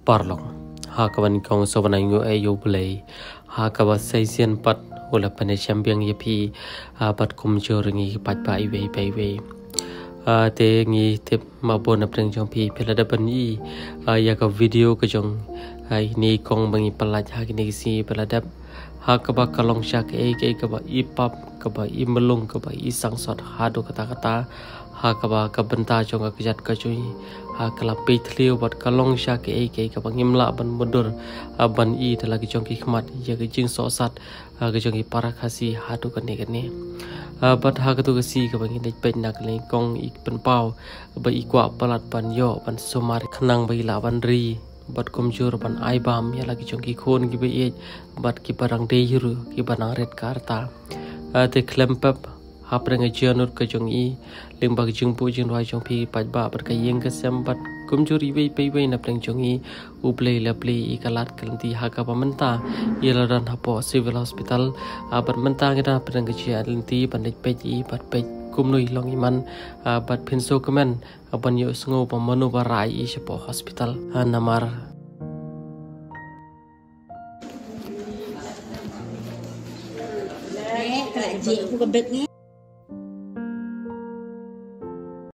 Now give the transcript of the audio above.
parlong ha kawan kong sobanango ayo play ha kawa season pat wala pane champion yapi pat kumjor ngi pat pa iwe te ngi tip mabon apreng jong pi pelada bani ya ka video ke jong ini kong bangi pelat ha kini si peladap ha kaba kalong syak ke kaba ipap kaba imelung kaba isang sot hadu kata-kata ha kaba kabenta jong kejat kacui ha kala petlio bat kalong syak ke kaba ngimla ban mundur ban I lagi jong ki khmat ya ke jing so sat ke jong ki parakasi hadu kene bat ha katu si kaba ngi dek pen nak le kong ik pen pau ba ikwa palat ban yo ban sumar khnang bai la ban ri bat komjur ban ai bam ya lagi jong ki khon ki be bat ki parang de yuru ki banang red karta te klempap hapreng ajanur ke jong I limbag jing pu jing roi jong pi pat ba bat ka yeng ke sembat komjur I wei na preng jong I uplei la plei I kalat kalti ha ka pamenta yela dan hapo civil hospital bat menta ngada preng ke chia linti ban dek pe I bat pe kumnui long iman bat pinso kemen ban yo sngo pamanu barai I sepo hospital namar chị aku kebet ni.